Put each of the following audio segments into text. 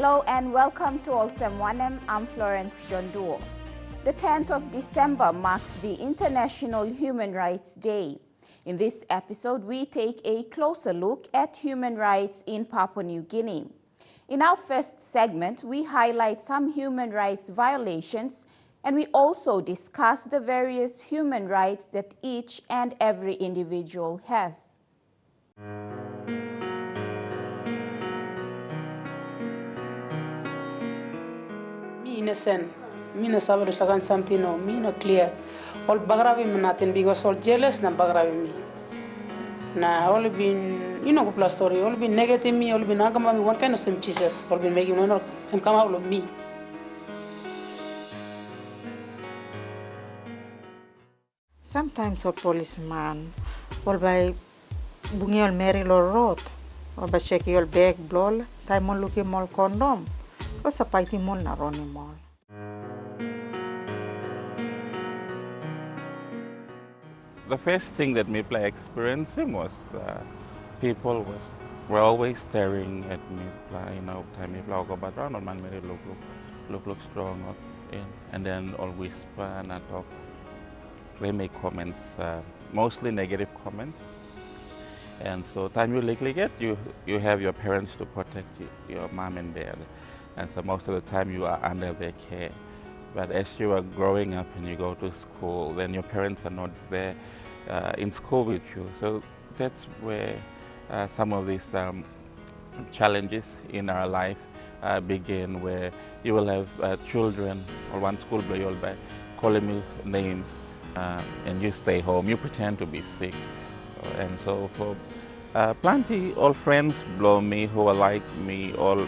Hello and welcome to Olsem Wanem. I'm Florence John Duo. The 10th of December marks the International Human Rights Day. In this episode, we take a closer look at human rights in Papua New Guinea. In our first segment, we highlight some human rights violations, and we also discuss the various human rights that each and every individual has. Innocent, me no sabe lagan something no, me no clear. All bagravi me nothing because all jealous na bagravi me. Na all been, you know, plus story, all been negative me, all been agama me one kind of some Jesus, all been making one and come out of me. Sometimes a policeman will by bungi ol meri lo road or by check your bag blol time on looking mol condom or sapaiti mol na roni mol. The first thing that me experiencing was people were always staring at me, you know, time me go but round on man very look strong, and then all whisper and I talk. They make comments, mostly negative comments, and so time you likely get you have your parents to protect you, your mom and dad, and so most of the time you are under their care. But as you are growing up and you go to school, then your parents are not there in school with you. So that's where some of these challenges in our life begin, where you will have children or one school boy all by calling you names, and you stay home, you pretend to be sick. And so for plenty, all friends blow me who are like me, all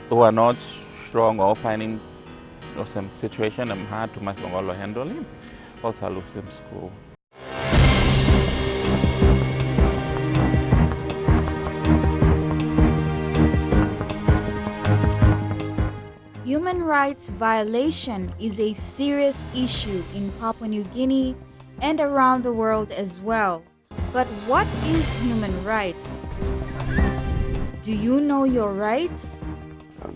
who are not strong or finding some situation I'm hard to much longer handle him, also lose them school. Human rights violation is a serious issue in Papua New Guinea and around the world as well. But what is human rights? Do you know your rights?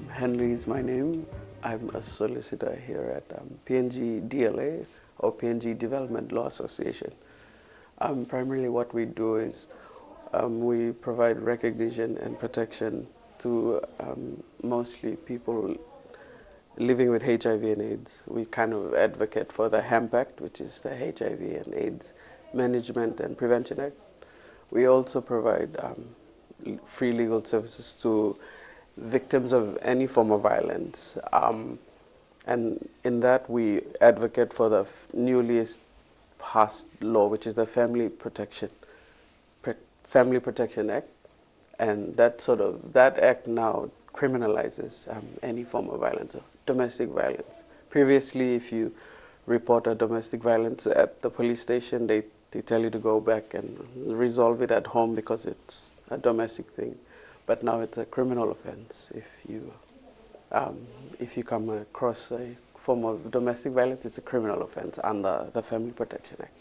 Henry is my name. I'm a solicitor here at PNG DLA, or PNG Development Law Association. Primarily what we do is we provide recognition and protection to mostly people living with HIV and AIDS. We kind of advocate for the HEMP Act, which is the HIV and AIDS Management and Prevention Act. We also provide free legal services to victims of any form of violence. And in that we advocate for the newly passed law, which is the Family Protection Act. And that act now criminalizes any form of violence, or domestic violence. Previously, if you report a domestic violence at the police station, they tell you to go back and resolve it at home because it's a domestic thing. But now it's a criminal offense if you come across a form of domestic violence. It's a criminal offense under the Family Protection Act.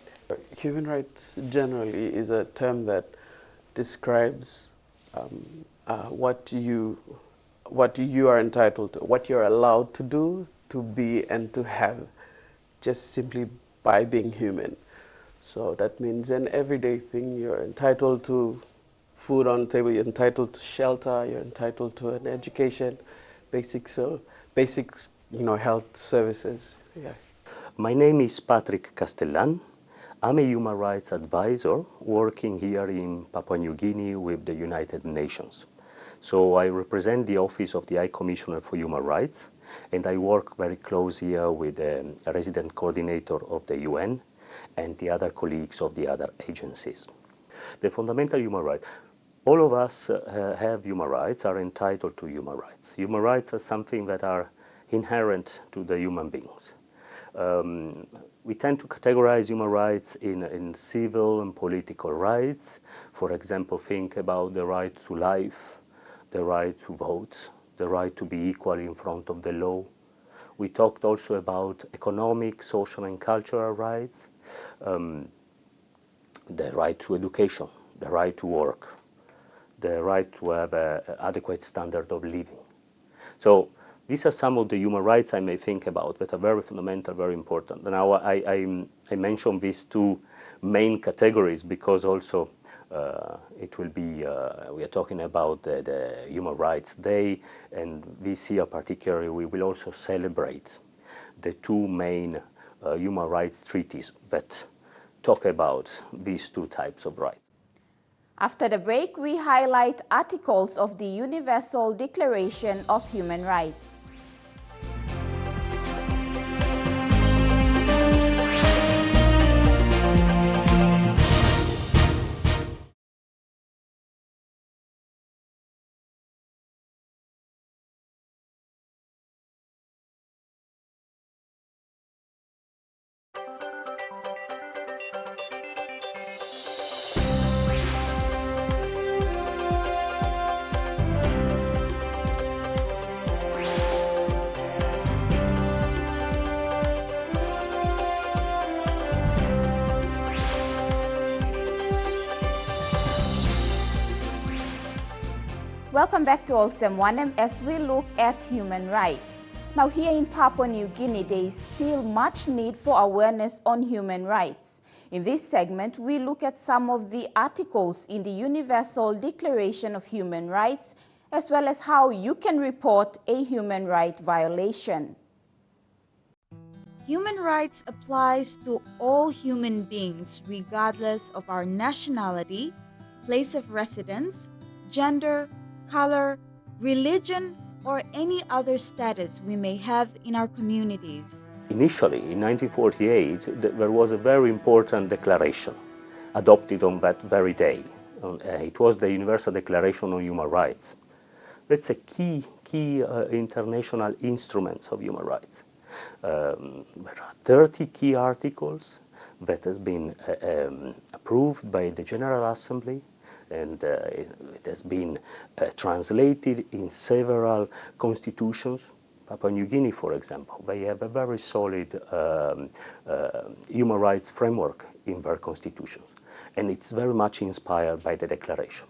Human rights generally is a term that describes what you are entitled to, what you're allowed to do, to be, and to have, just simply by being human. So that means an everyday thing. You're entitled to food on the table, you're entitled to shelter, you're entitled to an education, basic health services. Yeah. My name is Patrick Castellan. I'm a human rights advisor working here in Papua New Guinea with the United Nations. So I represent the Office of the High Commissioner for Human Rights, and I work very close here with a resident coordinator of the UN and the other colleagues of the other agencies. The fundamental human rights. All of us have human rights, are entitled to human rights. Human rights are something that are inherent to the human beings. We tend to categorize human rights in civil and political rights. For example, think about the right to life, the right to vote, the right to be equal in front of the law. We talked also about economic, social and cultural rights, the right to education, the right to work, the right to have an adequate standard of living. So these are some of the human rights I may think about that are very fundamental, very important. Now I mention these two main categories because also it will be, we are talking about the Human Rights Day, and this year particularly we will also celebrate the two main human rights treaties that talk about these two types of rights. After the break, we highlight articles of the Universal Declaration of Human Rights. Welcome back to Olsem Wanem as we look at human rights. Now here in Papua New Guinea, there is still much need for awareness on human rights. In this segment, we look at some of the articles in the Universal Declaration of Human Rights, as well as how you can report a human right violation. Human rights applies to all human beings regardless of our nationality, place of residence, gender, color, religion, or any other status we may have in our communities. Initially, in 1948, there was a very important declaration adopted on that very day. It was the Universal Declaration on Human Rights. That's a key international instrument of human rights. There are 30 key articles that has been approved by the General Assembly, and it has been translated in several constitutions. Papua New Guinea, for example, they have a very solid human rights framework in their constitutions, and it's very much inspired by the declaration.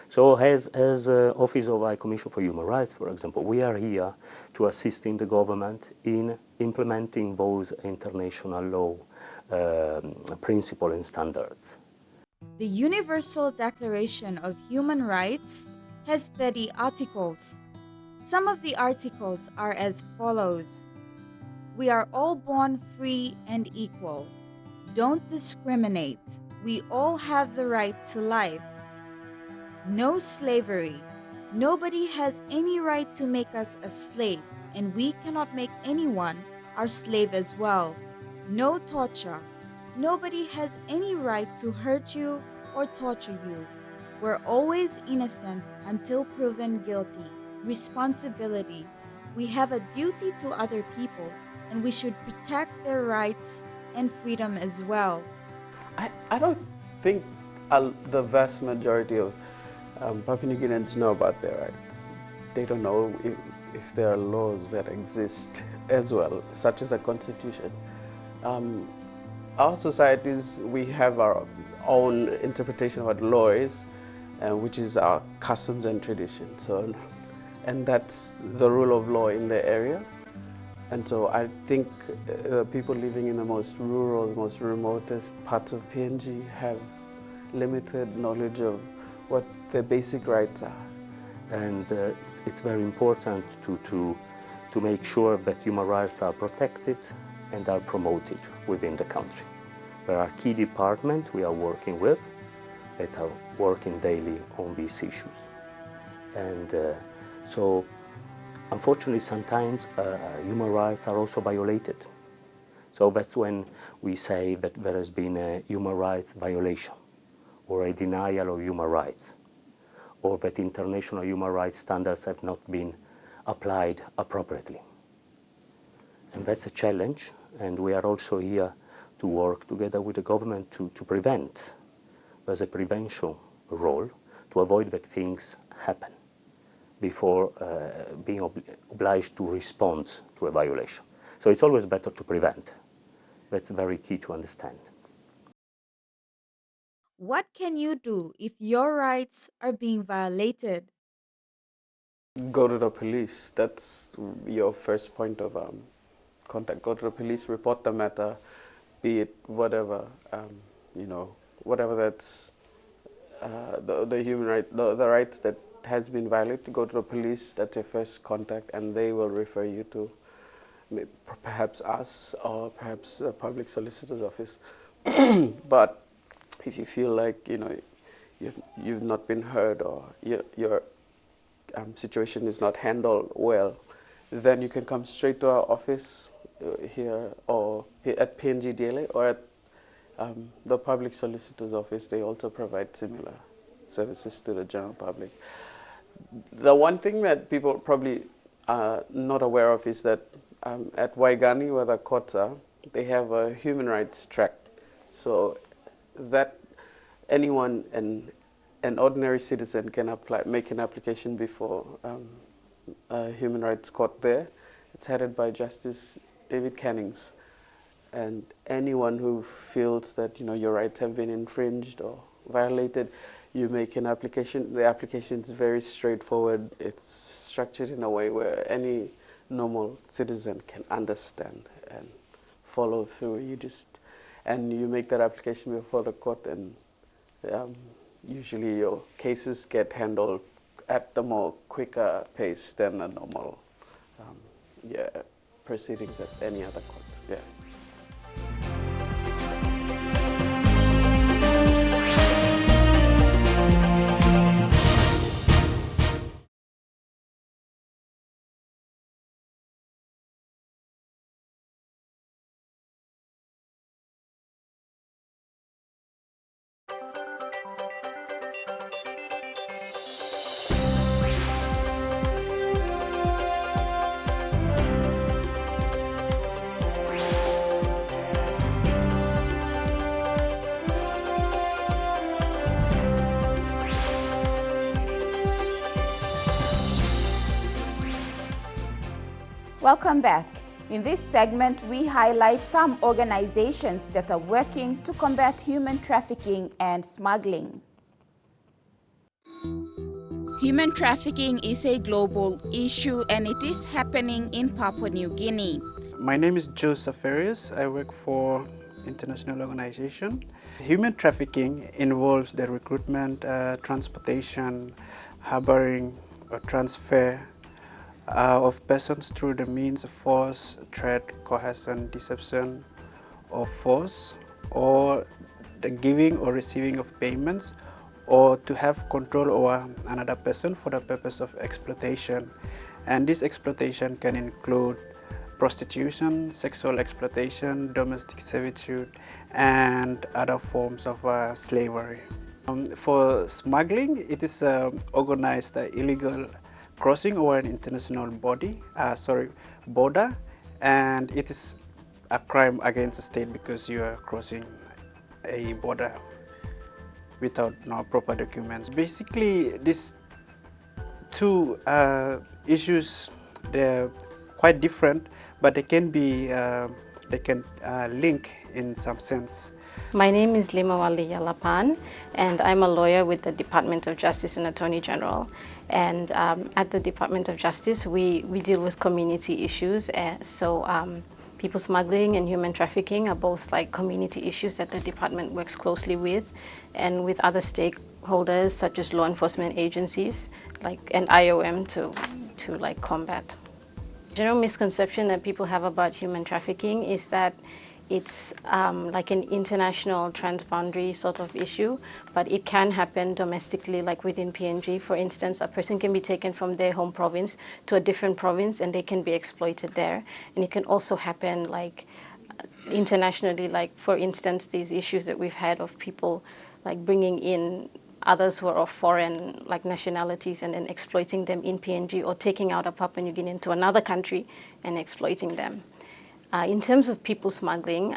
So as Office of High Commission for Human Rights, for example, we are here to assist in the government in implementing those international law principles and standards. The Universal Declaration of Human Rights has 30 articles. Some of the articles are as follows. We are all born free and equal. Don't discriminate. We all have the right to life. No slavery. Nobody has any right to make us a slave, and we cannot make anyone our slave as well. No torture. Nobody has any right to hurt you or torture you. We're always innocent until proven guilty. Responsibility. We have a duty to other people, and we should protect their rights and freedom as well. I don't think the vast majority of Papua New Guineans know about their rights. They don't know if there are laws that exist as well, such as the Constitution. Our societies, we have our own interpretation of what law is, which is our customs and traditions. So, and that's the rule of law in the area. And so I think people living in the most rural, most remotest parts of PNG have limited knowledge of what their basic rights are. And it's very important to make sure that human rights are protected and are promoted within the country. There are key departments we are working with that are working daily on these issues. And so, unfortunately, sometimes human rights are also violated. So that's when we say that there has been a human rights violation or a denial of human rights, or that international human rights standards have not been applied appropriately. And that's a challenge, and we are also here to work together with the government to prevent. There's a prevention role to avoid that things happen before being obliged to respond to a violation. So it's always better to prevent. That's very key to understand. What can you do if your rights are being violated? Go to the police. That's your first point of contact. Go to the police, report the matter, be it whatever, whatever that's the human right, the rights that has been violated. Go to the police. That's your first contact, and they will refer you to perhaps us or perhaps the public solicitor's office. But if you feel like you've not been heard or your situation is not handled well, then you can come straight to our office here or at PNG DLA or at the public solicitor's office. They also provide similar services to the general public. The one thing that people probably are not aware of is that at Waigani, where the courts are, they have a human rights track. So that anyone, an ordinary citizen, can make an application before a human rights court there. It's headed by Justice David Cannings. And anyone who feels that your rights have been infringed or violated, you make an application. The application is very straightforward. It's structured in a way where any normal citizen can understand and follow through. You make that application before the court, and usually your cases get handled at the more quicker pace than the normal proceedings at any other courts. Yeah. Welcome back. In this segment, we highlight some organizations that are working to combat human trafficking and smuggling. Human trafficking is a global issue and it is happening in Papua New Guinea. My name is Joseph Ferrius. I work for international organization. Human trafficking involves the recruitment, transportation, harboring, or transfer of persons through the means of force, threat, coercion, deception, or force, or the giving or receiving of payments, or to have control over another person for the purpose of exploitation. And this exploitation can include prostitution, sexual exploitation, domestic servitude, and other forms of slavery. For smuggling, it is organized illegal crossing over an international border, and it is a crime against the state because you are crossing a border without proper documents. Basically, these two issues, they're quite different, but they can link in some sense. My name is Limawali Yalapan, and I'm a lawyer with the Department of Justice and Attorney General. And at the Department of Justice, we deal with community issues. People smuggling and human trafficking are both like community issues that the department works closely with, and with other stakeholders such as law enforcement agencies, and IOM to like combat. General misconception that people have about human trafficking is that it's like an international transboundary sort of issue, but it can happen domestically, like within PNG. For instance, a person can be taken from their home province to a different province and they can be exploited there. And it can also happen like internationally, like for instance, these issues that we've had of people like bringing in others who are of foreign like nationalities and then exploiting them in PNG, or taking out a Papua New Guinean to another country and exploiting them. In terms of people smuggling,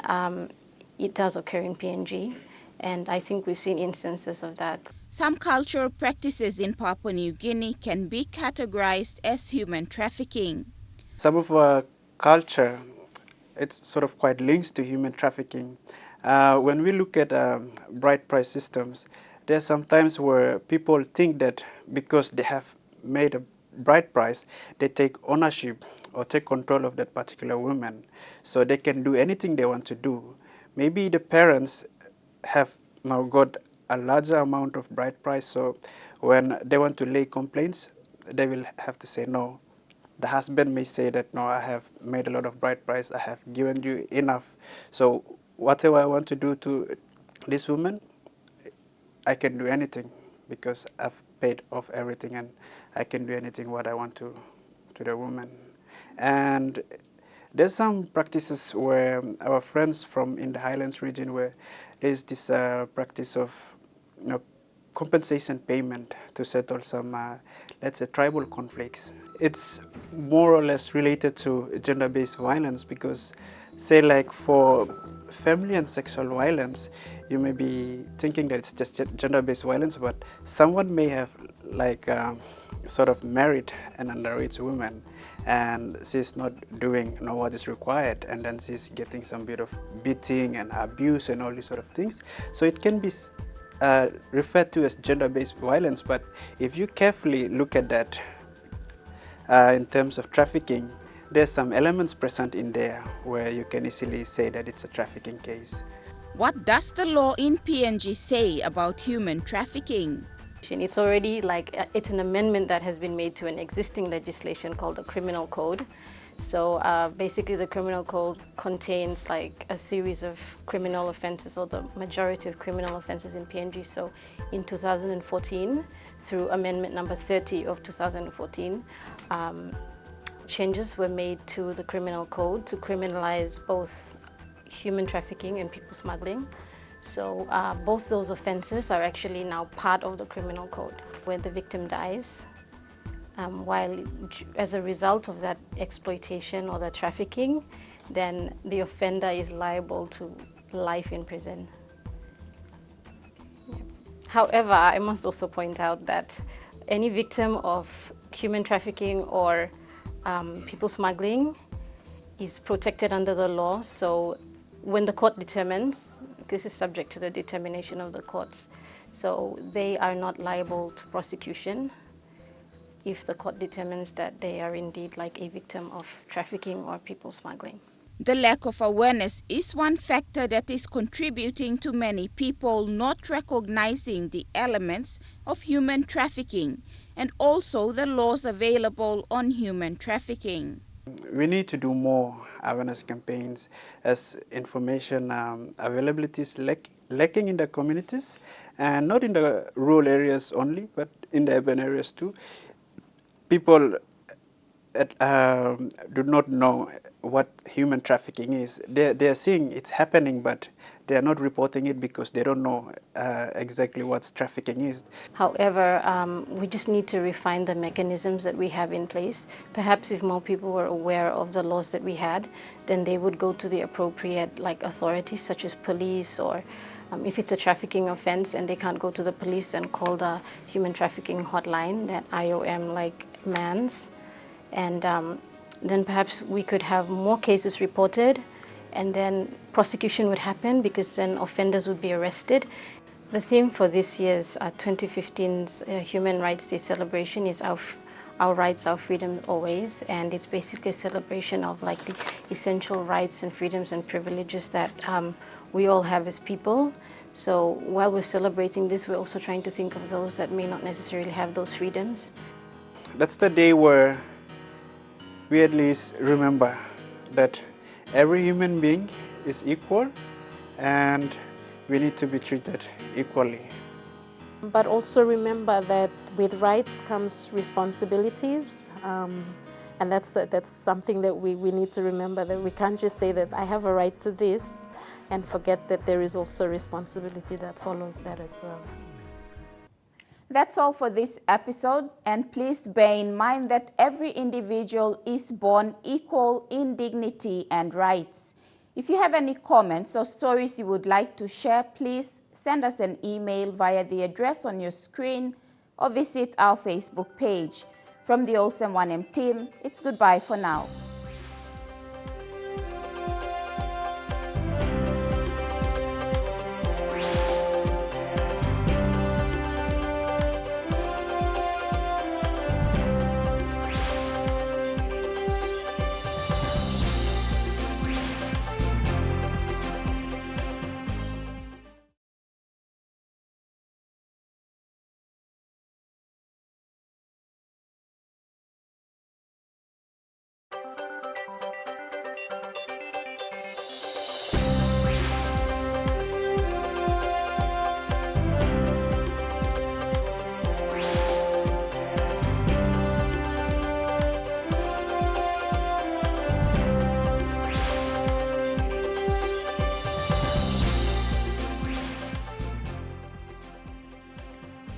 it does occur in PNG, and I think we've seen instances of that. Some cultural practices in Papua New Guinea can be categorized as human trafficking. Some of our culture, it's sort of quite links to human trafficking. When we look at bright price systems, there's sometimes where people think that because they have made a bright price, they take ownership or take control of that particular woman, so they can do anything they want to do. Maybe the parents have now got a larger amount of bright price, so when they want to lay complaints, they will have to say no. The husband may say that, no, I have made a lot of bright price, I have given you enough, so whatever I want to do to this woman, I can do anything because I've paid off everything and I can do anything what I want to the woman. And there's some practices where our friends from in the Highlands region where there's this practice of compensation payment to settle some, let's say, tribal conflicts. It's more or less related to gender-based violence because, say, like for family and sexual violence, you may be thinking that it's just gender-based violence, but someone may have like sort of married an underage woman and she's not doing what is required, and then she's getting some bit of beating and abuse and all these sort of things. So it can be referred to as gender-based violence, but if you carefully look at that in terms of trafficking, there's some elements present in there where you can easily say that it's a trafficking case. What does the law in PNG say about human trafficking? It's already it's an amendment that has been made to an existing legislation called the Criminal Code. So basically the Criminal Code contains like a series of criminal offenses, or the majority of criminal offenses in PNG. So in 2014, through Amendment number 30 of 2014, changes were made to the Criminal Code to criminalize both human trafficking and people smuggling. So both those offenses are actually now part of the Criminal Code. When the victim dies, while as a result of that exploitation or the trafficking, then the offender is liable to life in prison. Yeah. However, I must also point out that any victim of human trafficking or people smuggling is protected under the law. So when the court determines, this is subject to the determination of the courts, so they are not liable to prosecution if the court determines that they are indeed like a victim of trafficking or people smuggling. The lack of awareness is one factor that is contributing to many people not recognizing the elements of human trafficking and also the laws available on human trafficking. We need to do more awareness campaigns as information availability is lacking in the communities, and not in the rural areas only, but in the urban areas too. People do not know what human trafficking is. They are seeing it's happening, but they are not reporting it because they don't know exactly what trafficking is. However, we just need to refine the mechanisms that we have in place. Perhaps if more people were aware of the laws that we had, then they would go to the appropriate authorities such as police, or if it's a trafficking offense and they can't go to the police, and call the human trafficking hotline that IOM mans. And then perhaps we could have more cases reported, and then prosecution would happen because then offenders would be arrested. The theme for this year's 2015's Human Rights Day celebration is our rights, our freedoms always, and it's basically a celebration of the essential rights and freedoms and privileges that we all have as people. So while we're celebrating this, we're also trying to think of those that may not necessarily have those freedoms. That's the day where we at least remember that every human being is equal and we need to be treated equally. But also remember that with rights comes responsibilities, and that's something that we need to remember, that we can't just say that I have a right to this and forget that there is also responsibility that follows that as well. That's all for this episode, and please bear in mind that every individual is born equal in dignity and rights. If you have any comments or stories you would like to share, please send us an email via the address on your screen or visit our Facebook page. From the Olsem Wanem team, it's goodbye for now.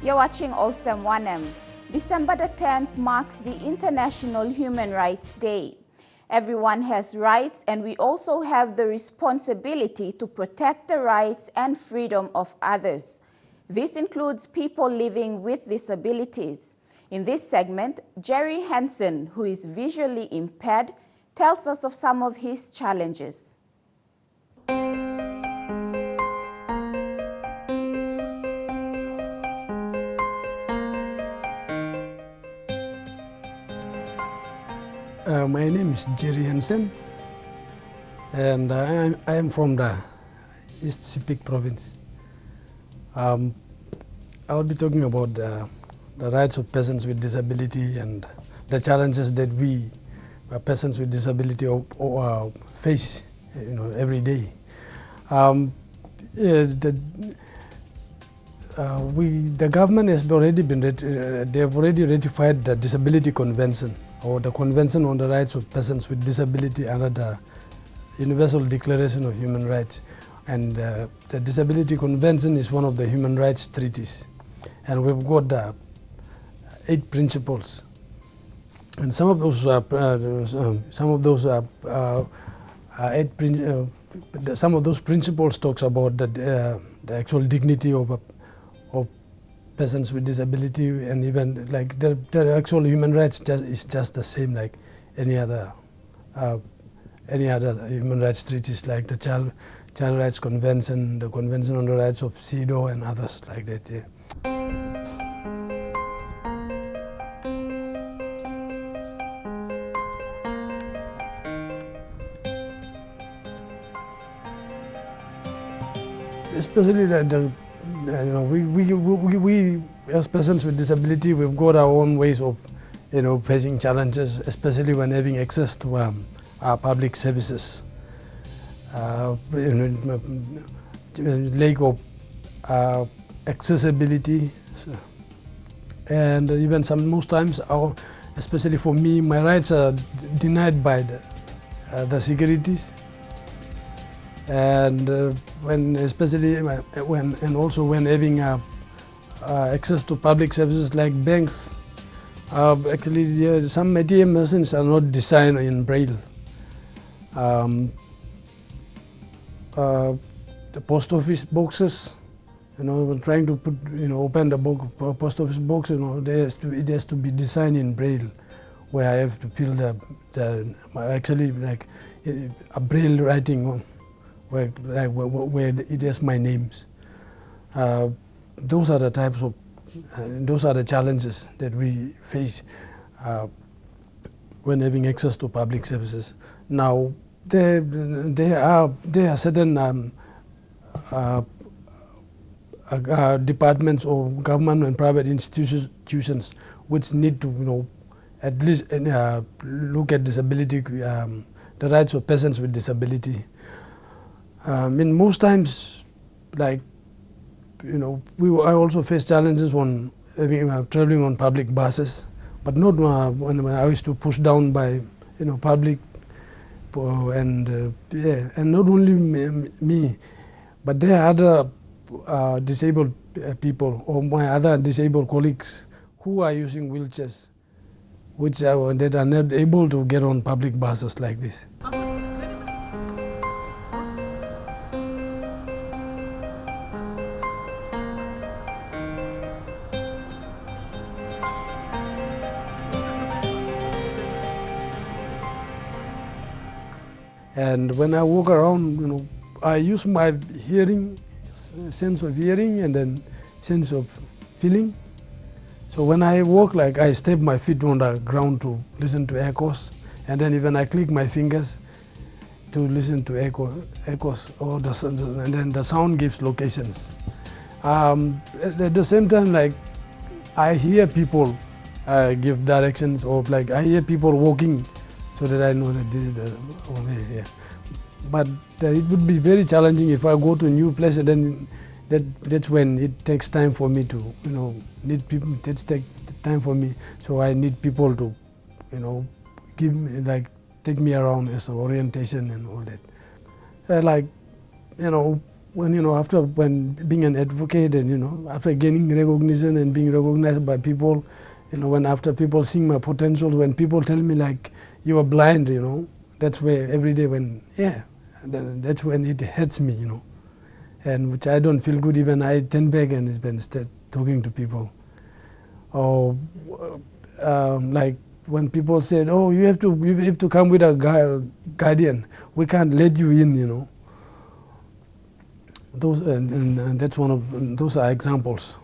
You're watching Olsem Wanem. December the 10th marks the International Human Rights Day. Everyone has rights, and we also have the responsibility to protect the rights and freedom of others. This includes people living with disabilities. In this segment, Jerry Hansen, who is visually impaired, tells us of some of his challenges. My name is Jerry Hansen, and I am from the East Sepik province. I'll be talking about the rights of persons with disability and the challenges that we, persons with disability, face, every day. The government has already they have already ratified the Disability Convention, or the Convention on the Rights of Persons with Disability under the Universal Declaration of Human Rights. And the Disability Convention is one of the human rights treaties. And we've got the 8 principles. And some of those principles talks about the actual dignity of persons with disability, and even like the actual human rights is just the same like any other human rights treaties, like the Child Rights Convention, the Convention on the Rights of CEDAW, and others like that. Yeah. Especially we as persons with disability, we've got our own ways of facing challenges, especially when having access to our public services. Lack of accessibility, and even most times, especially for me, my rights are denied by the securities. And also when having access to public services like banks, actually some ATM machines are not designed in Braille. The post office boxes, when trying to open the post office box, it has to be designed in Braille, where I have to fill actually like a Braille writing on. Where it has my names. Those are the types of, those are the challenges that we face when having access to public services. Now, there are certain departments or government and private institutions which need to, at least look at disability, the rights of persons with disability. Most times, like, I also face challenges when traveling on public buses, but not when I used to push down by, public, and not only me, but there are other disabled people or my other disabled colleagues who are using wheelchairs, that are not able to get on public buses like this. And when I walk around, I use my hearing, sense of hearing, and then sense of feeling. So when I walk, like, I step my feet on the ground to listen to echoes, and then even I click my fingers to listen to echoes, and then the sound gives locations. At the same time, like, I hear people give directions, or like I hear people walking, so that I know that this is the way here. But it would be very challenging if I go to a new place, and then that's when it takes time for me to, need people. It takes time for me, so I need people to, give me, take me around as an orientation and all that. when, you know, after when being an advocate and, you know, after gaining recognition and being recognized by people, you know, when after people seeing my potential, when people tell me like, you are blind, you know, that's where every day when, yeah, that's when it hurts me, you know, and which I don't feel good. Even I turn back and then start talking to people. Or like when people said, oh, you have to come with a guardian. We can't let you in, you know. Those and that's one of those are examples.